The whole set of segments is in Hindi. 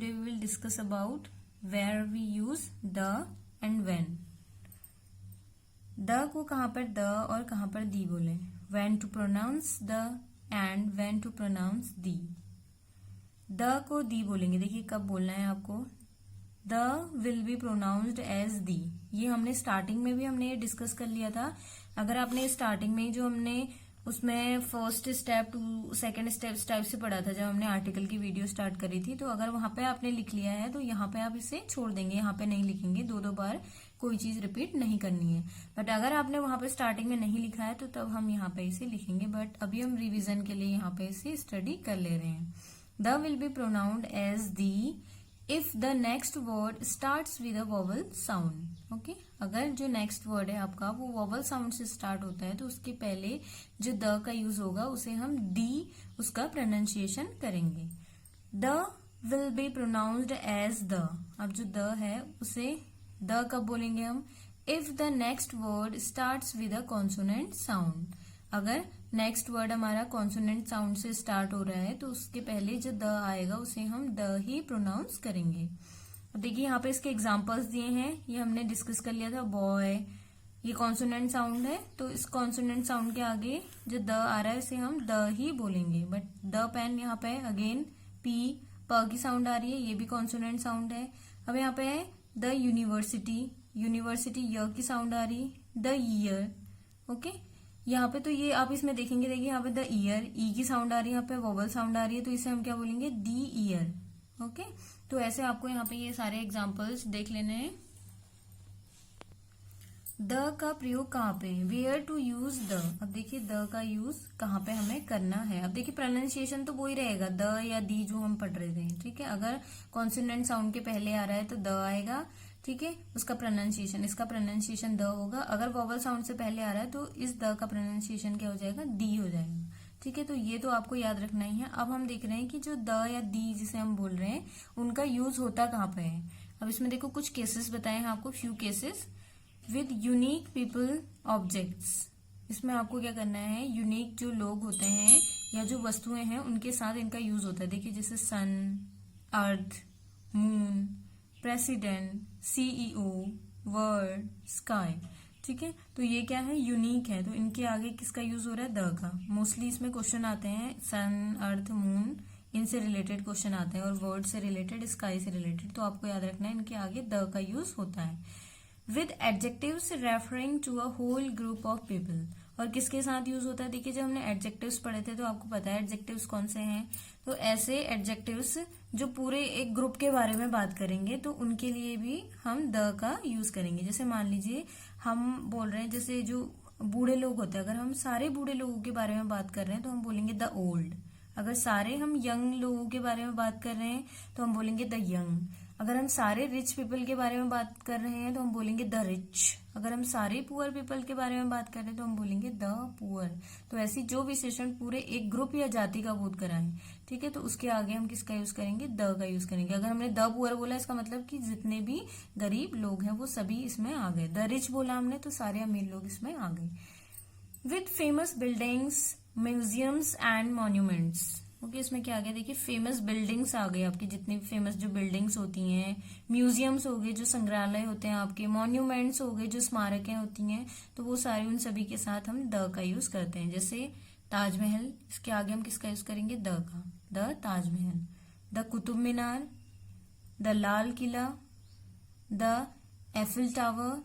today we will discuss about where we use the and when. the को कहाँ पर the और कहाँ पर the बोले. when to pronounce the and when to pronounce the. the को the बोलेंगे. देखिए कब बोलना है आपको. the will be pronounced as the. ये हमने स्टार्टिंग में भी हमने ये डिस्कस कर लिया था. अगर आपने स्टार्टिंग में जो हमने उसमें first step to second step type से पढ़ा था जब हमने आर्टिकल की वीडियो स्टार्ट करी थी, तो अगर वहां पे आपने लिख लिया है तो यहाँ पे आप इसे छोड़ देंगे, यहाँ पे नहीं लिखेंगे. दो बार कोई चीज रिपीट नहीं करनी है. बट अगर आपने वहां पे स्टार्टिंग में नहीं लिखा है तो तब हम यहाँ पे इसे लिखेंगे. बट अभी हम रिविजन के लिए यहाँ पे इसे स्टडी कर ले रहे हैं. The will be pronounced as the if the next word starts with a vowel sound. Okay, अगर जो नेक्स्ट वर्ड है आपका वो वोवल साउंड से स्टार्ट होता है तो उसके पहले जो द का यूज होगा उसे हम दी उसका प्रोनाउंसिएशन करेंगे. The will be pronounced as the. अब जो द है उसे द कब बोलेंगे हम. If the next word starts with a consonant sound. अगर नेक्स्ट वर्ड हमारा कॉन्सोनेंट साउंड से स्टार्ट हो रहा है तो उसके पहले जो द आएगा उसे हम द ही प्रोनाउंस करेंगे. अब देखिए यहाँ पे इसके एग्जांपल्स दिए हैं, ये हमने डिस्कस कर लिया था. बॉय ये कॉन्सोनेंट साउंड है तो इस कॉन्सोनेंट साउंड के आगे जो द आ रहा है उसे हम द ही बोलेंगे. बट द पेन यहाँ पे अगेन पी प की साउंड आ रही है, ये भी कॉन्सोनेंट साउंड है. अब यहाँ पे है द यूनिवर्सिटी, यूनिवर्सिटी य की साउंड आ रही. The year. ओके, यहाँ पे तो ये आप इसमें देखेंगे, देखिए यहाँ पे द ईयर ई की साउंड आ रही है, यहाँ पे वोवल साउंड आ रही है तो इसे हम क्या बोलेंगे दी ईयर. ओके, तो ऐसे आपको यहाँ पे ये सारे एग्जांपल्स देख लेने हैं. द का प्रयोग कहाँ पे, वेयर टू यूज द. अब देखिए द का यूज कहाँ पे हमें करना है. अब देखिए प्रोनाउंसिएशन तो वही रहेगा द या दी जो हम पढ़ रहे थे. ठीक है, अगर कॉन्सोनेंट साउंड के पहले आ रहा है तो द आएगा. ठीक है, उसका प्रोनाउंसिएशन, इसका प्रोनाउंसिएशन द होगा. अगर वोवल साउंड से पहले आ रहा है तो इस द का प्रोनाउंसिएशन क्या हो जाएगा, दी हो जाएगा. ठीक है, तो ये तो आपको याद रखना ही है. अब हम देख रहे हैं कि जो द या दी जिसे हम बोल रहे हैं उनका यूज होता कहाँ पे है. अब इसमें देखो कुछ केसेस बताए हैं आपको, few cases with unique people objects. इसमें आपको क्या करना है, यूनिक जो लोग होते हैं या जो वस्तुएं हैं उनके साथ इनका यूज होता है. देखिए जैसे sun, earth, moon, president, CEO, world, sky. ठीक है, तो ये क्या है, यूनिक है. तो इनके आगे किसका यूज हो रहा है, द का. मोस्टली इसमें क्वेश्चन आते हैं सन, अर्थ, मून इनसे रिलेटेड क्वेश्चन आते हैं और वर्ड से रिलेटेड, स्काई से रिलेटेड. तो आपको याद रखना है इनके आगे द का यूज होता है. With adjectives referring to a whole group of people. और किसके साथ यूज होता है, देखिए जब हमने एडजेक्टिव्स पढ़े थे तो आपको पता है एडजेक्टिव्स कौन से हैं. तो ऐसे एडजेक्टिव्स जो पूरे एक ग्रुप के बारे में बात करेंगे तो उनके लिए भी हम द का यूज करेंगे. जैसे मान लीजिए हम बोल रहे हैं जैसे जो बूढ़े लोग होते हैं, अगर हम सारे बूढ़े लोगों के बारे में बात कर रहे हैं तो हम बोलेंगे द ओल्ड. अगर सारे हम यंग लोगों के बारे में बात कर रहे हैं तो हम बोलेंगे द यंग. अगर हम सारे रिच पीपल के बारे में बात कर रहे हैं तो हम बोलेंगे द रिच. अगर हम सारे पुअर पीपल के बारे में बात कर रहे हैं तो हम बोलेंगे द पुअर. तो ऐसी जो विशेषण पूरे एक ग्रुप या जाति का बोध कराएं, ठीक है, तो उसके आगे हम किसका यूज करेंगे, द का यूज करेंगे. अगर हमने द पुअर बोला इसका मतलब कि जितने भी गरीब लोग हैं वो सभी इसमें आ गए. द रिच बोला हमने तो सारे अमीर लोग इसमें आ गए. With famous buildings, museums and monuments. Okay, इसमें क्या आ गया, देखिए फेमस बिल्डिंग्स आ गई आपकी, जितनी भी फेमस जो बिल्डिंग्स होती हैं, म्यूजियम्स हो गए जो संग्रहालय होते हैं आपके, मॉन्यूमेंट्स हो गए जो स्मारकें होती हैं, तो वो सारी उन सभी के साथ हम द का यूज करते हैं. जैसे ताजमहल, इसके आगे हम किसका यूज करेंगे, द का. The Taj Mahal. The Qutub Minar, the Lal Qila, the Eiffel tower,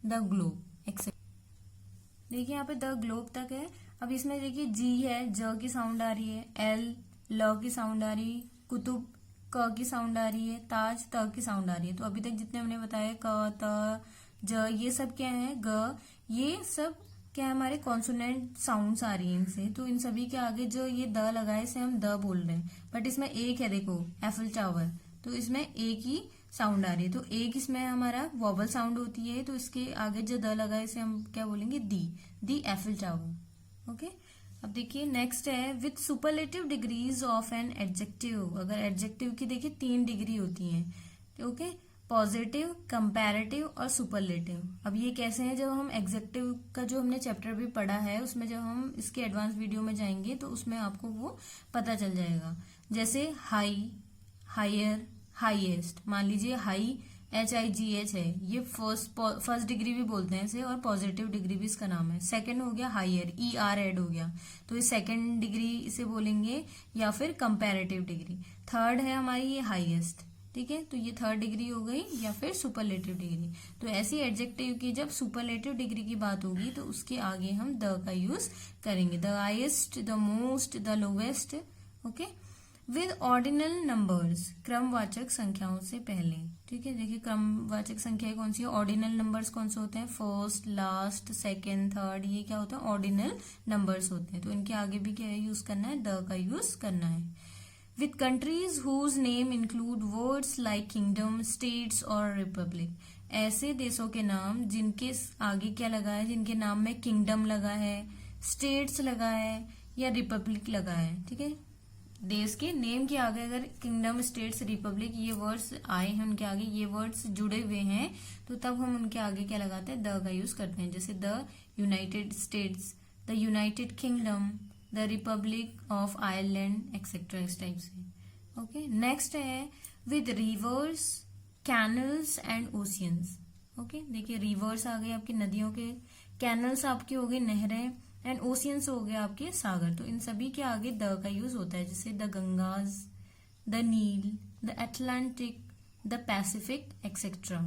the globe etcetera. देखिए यहाँ पे द ग्लोब तक है. अब इसमें देखिए जी है, ज की साउंड आ रही है, एल ल की साउंड आ रही, कुतुब क की साउंड आ रही है, ताज त की साउंड आ रही है. तो अभी तक जितने हमने बताया क, त, ज, ये सब क्या है, ग, ये सब क्या है, हमारे कॉन्सोनेंट साउंड्स आ रही है इनसे. तो इन सभी के आगे जो ये द लगाए इसे हम द बोल रहे हैं. बट इसमें एक है, देखो एफिल टावर, तो इसमें एक ही साउंड आ रही है. तो एक इसमें हमारा वोवल साउंड होती है, तो इसके आगे जो द लगा है इसे हम क्या बोलेंगे, दी एफिल टावर. ओके, अब देखिए नेक्स्ट है with superlative degrees of an adjective. अगर एडजेक्टिव की देखिए 3 डिग्री होती हैं. ओके, पॉजिटिव, कंपैरेटिव और सुपरलेटिव. अब ये कैसे हैं, जब हम एडजेक्टिव का जो हमने चैप्टर भी पढ़ा है उसमें जब हम इसके एडवांस वीडियो में जाएंगे तो उसमें आपको वो पता चल जाएगा. जैसे हाई, हायर, हाईएस्ट, मान लीजिए हाई HIGH है, ये फर्स्ट डिग्री भी बोलते हैं इसे, और पॉजिटिव डिग्री भी इसका नाम है। सेकंड हो गया हायर, ER ऐड हो गया, तो ये सेकंड डिग्री इसे बोलेंगे, या फिर कंपैरेटिव डिग्री। थर्ड है हमारी ये हाईएस्ट, ठीक है, तो ये थर्ड डिग्री हो गई, या फिर सुपरलेटिव डिग्री। तो ऐसी एडजेक्टिव की जब सुपरलेटिव डिग्री की बात होगी तो उसके आगे हम द का यूज करेंगे, the highest, the most, the lowest. Okay, with ordinal numbers, क्रमवाचक संख्याओं से पहले, ठीक है। देखिए क्रमवाचक संख्याएं कौन सी है, ऑर्डिनल नंबर्स कौन से होते हैं, फर्स्ट, लास्ट, सेकेंड, थर्ड, ये क्या होता है, ऑर्डिनल नंबर्स होते हैं। तो इनके आगे भी क्या यूज करना है, द का यूज करना है। With countries whose name include words like kingdom, states और रिपब्लिक, ऐसे देशों के नाम जिनके आगे क्या लगा है, जिनके नाम में किंगडम लगा है, स्टेट्स लगा है, या रिपब्लिक लगा है, ठीक है। देश के नेम के आगे अगर किंगडम, स्टेट्स, रिपब्लिक ये वर्ड्स आए हैं, उनके आगे ये वर्ड्स जुड़े हुए हैं, तो तब हम उनके आगे क्या लगाते हैं, द का यूज करते हैं। जैसे the United states, the United kingdom, the Republic of Ireland, etcetera, इस टाइप से। ओके, नेक्स्ट है with reverse, canals and oceans. Okay, देखिए रिवर्स आ गए आपकी नदियों के, कैनल्स आपकी हो गई नहरें, एंड ओशियंस हो गए आपके सागर। तो इन सभी के आगे द का यूज होता है, जैसे the Gangas, the Nile, the Atlantic, the Pacific, etcetera.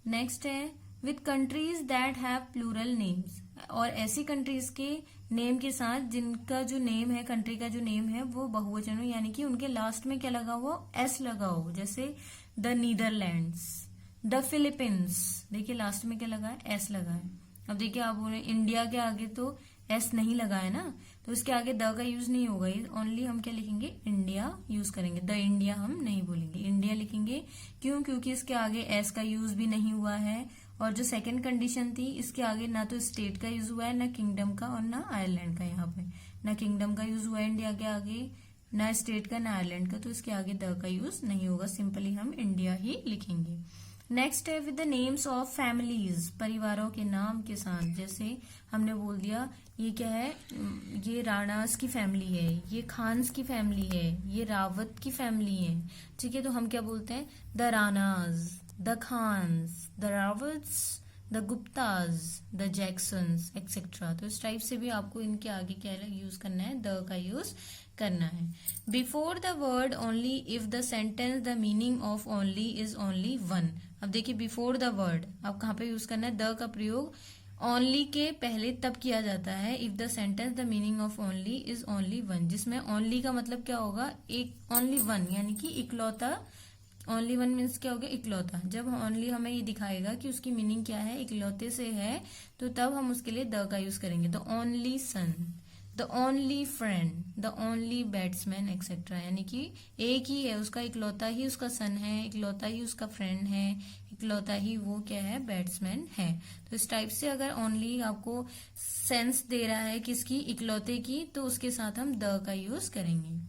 Next है with countries that have plural names, और ऐसी कंट्रीज के नेम के साथ जिनका जो नेम है, कंट्री का जो नेम है वो बहुवचन हो, यानी कि उनके लास्ट में क्या लगा हो, एस लगा हो। जैसे द नीदरलैंड्स, द फिलीपींस, देखिए लास्ट में क्या लगा है, एस लगा है। अब देखिए आप बोले इंडिया के आगे तो एस नहीं लगा है ना, तो इसके आगे द का यूज नहीं होगा, ओनली हम क्या लिखेंगे, इंडिया यूज करेंगे, द इंडिया हम नहीं बोलेंगे, इंडिया लिखेंगे। क्यों, क्योंकि इसके आगे एस का यूज भी नहीं हुआ है, और जो सेकंड कंडीशन थी इसके आगे ना तो स्टेट का यूज हुआ है, ना किंगडम का, और ना आयरलैंड का। यहाँ पे ना किंगडम का यूज हुआ है इंडिया के आगे, ना स्टेट का, ना आयरलैंड का, तो इसके आगे द का यूज नहीं होगा, सिंपली हम इंडिया ही लिखेंगे। नेक्स्ट है with the names of families, परिवारों के नाम के साथ। जैसे हमने बोल दिया ये क्या है, ये राणास की फैमिली है, ये खान्स की फैमिली है, ये रावत की फैमिली है, ठीक है। तो हम क्या बोलते हैं, the Ranas, the Khans, the Rawats, the Guptas, the Jacksons, etcetera. तो इस टाइप से भी आपको इनके आगे क्या यूज करना है, द का यूज करना है। Before the word only if the sentence the meaning of only is only one. अब देखिए बिफोर द वर्ड अब कहाँ पे यूज करना है, द का प्रयोग ओनली के पहले तब किया जाता है if the sentence the meaning of only is only one, जिसमें ओनली का मतलब क्या होगा, एक, ओनली वन, यानी कि इकलौता। ओनली वन मीन्स क्या हो गया, इकलौता। जब ओनली हमें ये दिखाएगा कि उसकी मीनिंग क्या है, इकलौते से है, तो तब हम उसके लिए द का यूज करेंगे। The only son, the only friend, the only batsman, etcetera. यानी कि एक ही है, उसका इकलौता ही उसका सन है, इकलौता ही उसका फ्रेंड है, इकलौता ही वो क्या है, बैट्समैन है। तो इस टाइप से अगर ओनली आपको सेंस दे रहा है किसकी, इकलौते की, तो उसके साथ हम द का यूज करेंगे।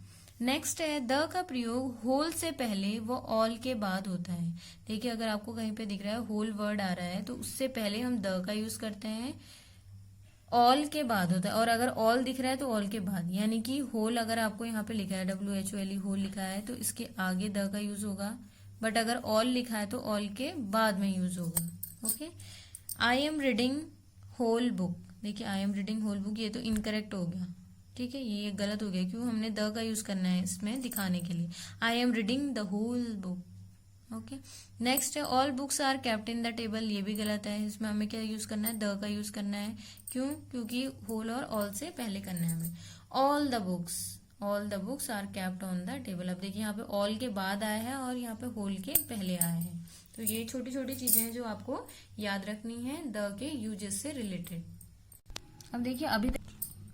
नेक्स्ट है द का प्रयोग होल से पहले वो ऑल के बाद होता है। देखिए अगर आपको कहीं पे दिख रहा है होल वर्ड आ रहा है तो उससे पहले हम द का यूज करते हैं, ऑल के बाद होता है। और अगर ऑल दिख रहा है तो ऑल के बाद, यानी कि होल अगर आपको यहाँ पे लिखा है WHOLE होल लिखा है तो इसके आगे द का यूज होगा, बट अगर ऑल लिखा है तो ऑल के बाद में यूज होगा। Okay, I am reading whole book, देखिए I am reading whole book, ये तो इनकरेक्ट हो गया, ठीक है, ये गलत हो गया, क्यों, हमने द का यूज करना है इसमें दिखाने के लिए। I am reading the whole book. Okay, next है all books are kept in the table, ये भी गलत है, इसमें हमें क्या यूज करना है, द का यूज करना है। क्यों, क्योंकि होल और ऑल से पहले करना है हमें। All the books are kept on the table. अब देखिए यहाँ पे ऑल के बाद आया है और यहाँ पे होल के पहले आया है, तो ये छोटी छोटी चीजें हैं जो आपको याद रखनी है द के यूजेस से रिलेटेड। अब देखिए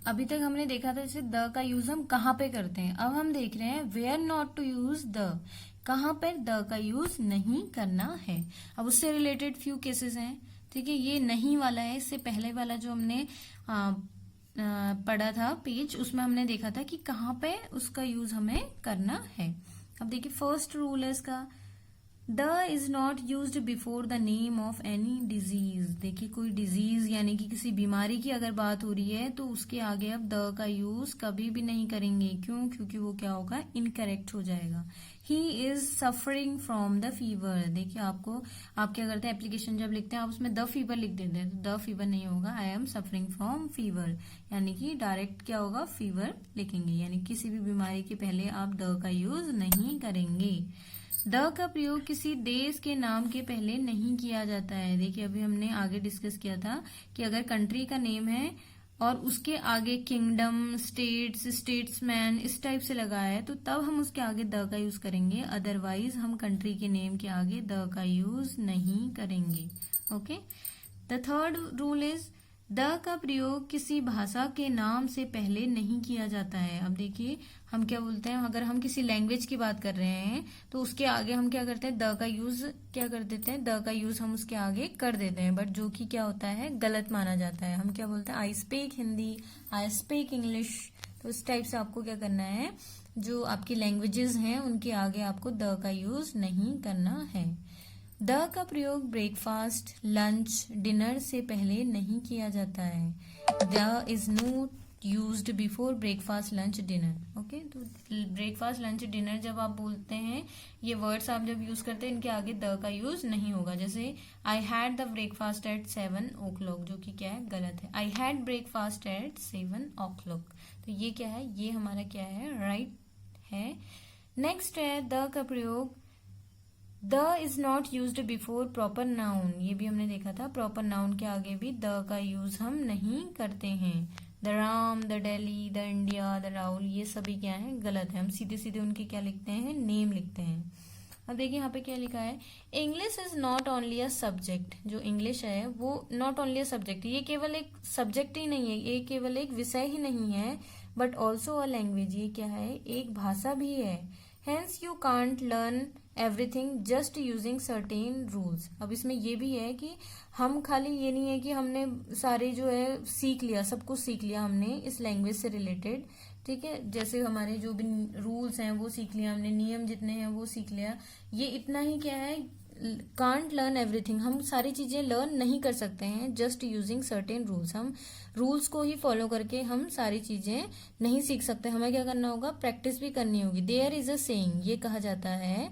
अभी तक हमने देखा था जैसे द का यूज हम कहाँ पे करते हैं, अब हम देख रहे हैं where not to use the, कहाँ पर द का यूज नहीं करना है। अब उससे रिलेटेड फ्यू केसेस हैं, ठीक है, ये नहीं वाला है, इससे पहले वाला जो हमने पढ़ा था पेज, उसमें हमने देखा था कि कहाँ पे उसका यूज हमें करना है। अब देखिए फर्स्ट रूल है इसका, the is not use before the name of any disease. देखिए कोई डिजीज यानी कि किसी बीमारी की अगर बात हो रही है तो उसके आगे अब द का यूज कभी भी नहीं करेंगे। क्यों? क्योंकि वो क्या होगा, इनकरेक्ट हो जाएगा। He is suffering from the fever. देखिए आपको, आप क्या करते हैं, एप्लीकेशन जब लिखते हैं आप उसमें द फीवर लिख देते हैं, तो द फीवर नहीं होगा, I am suffering from fever, यानी कि डायरेक्ट क्या होगा, फीवर लिखेंगे। यानी किसी भी बीमारी के पहले आप द का यूज नहीं करेंगे। द का प्रयोग किसी देश के नाम के पहले नहीं किया जाता है। देखिए अभी हमने आगे डिस्कस किया था कि अगर कंट्री का नेम है और उसके आगे किंगडम, स्टेट्स, स्टेट्समैन इस टाइप से लगा है तो तब हम उसके आगे द का यूज करेंगे, अदरवाइज हम कंट्री के नेम के आगे द का यूज नहीं करेंगे। Okay. The third rule is the का प्रयोग किसी भाषा के नाम से पहले नहीं किया जाता है। अब देखिए हम क्या बोलते हैं, अगर हम किसी लैंग्वेज की बात कर रहे हैं तो उसके आगे हम क्या करते हैं, द का यूज क्या कर देते हैं, द का यूज हम उसके आगे कर देते हैं, बट जो कि क्या होता है, गलत माना जाता है। हम क्या बोलते हैं, I speak Hindi, I speak English. तो इस टाइप से आपको क्या करना है, जो आपकी लैंग्वेजेस हैं उनके आगे आपको द का यूज नहीं करना है। द का प्रयोग ब्रेकफास्ट, लंच, डिनर से पहले नहीं किया जाता है। The is not used before breakfast, lunch, dinner. Okay, तो ब्रेकफास्ट, लंच, डिनर जब आप बोलते हैं, ये वर्ड्स आप जब यूज करते हैं, इनके आगे द का यूज नहीं होगा। जैसे I had the breakfast at 7 o'clock, जो कि क्या है, गलत है। I had breakfast at 7 o'clock, तो ये क्या है, ये हमारा क्या है, राइट है। नेक्स्ट है द का प्रयोग the is not use before proper noun. ये भी हमने देखा था, प्रॉपर नाउन के आगे भी द का यूज हम नहीं करते हैं। The Ram, the Delhi, the India, the Rahul, ये सभी क्या है, गलत है। हम सीधे सीधे उनके क्या लिखते हैं, नेम लिखते हैं। अब देखिए यहाँ पे क्या लिखा है, English is not only a subject. जो इंग्लिश है वो नॉट ओनली अ सब्जेक्ट, ये केवल एक सब्जेक्ट ही नहीं है, ये केवल एक विषय ही नहीं है, बट ऑल्सो अ लैंग्वेज। ये क्या है, एक भाषा भी है। Hence you can't learn everything just using certain rules. अब इसमें ये भी है कि हम खाली ये नहीं है कि हमने सारे जो है सीख लिया, सब कुछ सीख लिया हमने इस लैंग्वेज से रिलेटेड, ठीक है। जैसे हमारे जो भी रूल्स हैं वो सीख लिया हमने, नियम जितने हैं वो सीख लिया, ये इतना ही क्या है, कांट लर्न एवरीथिंग। हम सारी चीजें लर्न नहीं कर सकते हैं जस्ट यूजिंग सर्टेन रूल्स। हम रूल्स को ही फॉलो करके हम सारी चीजें नहीं सीख सकते, हमें क्या करना होगा, प्रैक्टिस भी करनी होगी। देयर इज अ सेइंग, ये कहा जाता है,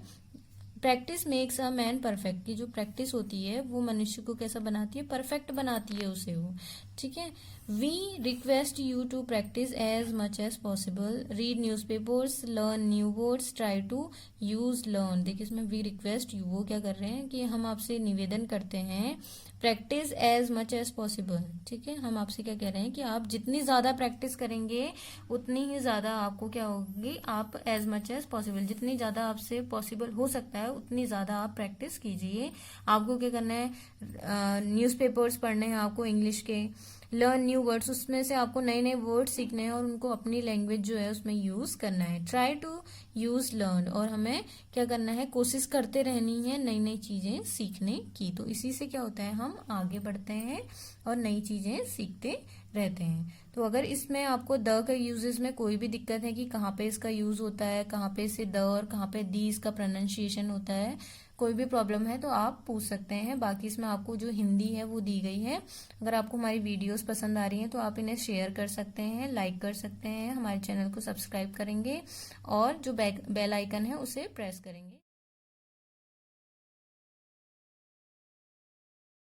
practice makes a man perfect, की जो प्रैक्टिस होती है वो मनुष्य को कैसा बनाती है, परफेक्ट बनाती है उसे वो, ठीक है। We request you to practise as much as possible, read newspapers, learn new words, try to use learn. देखिए इसमें वी रिक्वेस्ट यू, वो क्या कर रहे हैं कि हम आपसे निवेदन करते हैं, practise as much as possible, ठीक है। हम आपसे क्या कह रहे हैं कि आप जितनी ज्यादा प्रैक्टिस करेंगे उतनी ही ज्यादा आपको क्या होगी, आप एज मच एज पॉसिबल, जितनी ज्यादा आपसे पॉसिबल हो सकता है उतनी ज्यादा आप प्रैक्टिस कीजिए। आपको क्या करना है, न्यूज़पेपर्स पढ़ने हैं आपको इंग्लिश के, लर्न न्यू वर्ड्स, उसमें से आपको नए नए वर्ड सीखने हैं और उनको अपनी लैंग्वेज जो है उसमें यूज करना है। ट्राई टू यूज लर्न, और हमें क्या करना है, कोशिश करते रहनी है नई नई चीजें सीखने की। तो इसी से क्या होता है, हम आगे बढ़ते हैं और नई चीजें सीखते रहते हैं। तो अगर इसमें आपको द का यूजेस में कोई भी दिक्कत है कि कहाँ पे इसका यूज होता है, कहाँ पे से द और कहाँ पे दी इसका प्रोनाउंसिएशन होता है, कोई भी प्रॉब्लम है तो आप पूछ सकते हैं। बाकी इसमें आपको जो हिंदी है वो दी गई है। अगर आपको हमारी वीडियोस पसंद आ रही हैं तो आप इन्हें शेयर कर सकते हैं, लाइक कर सकते हैं, हमारे चैनल को सब्सक्राइब करेंगे और जो बेल आइकन है उसे प्रेस करेंगे।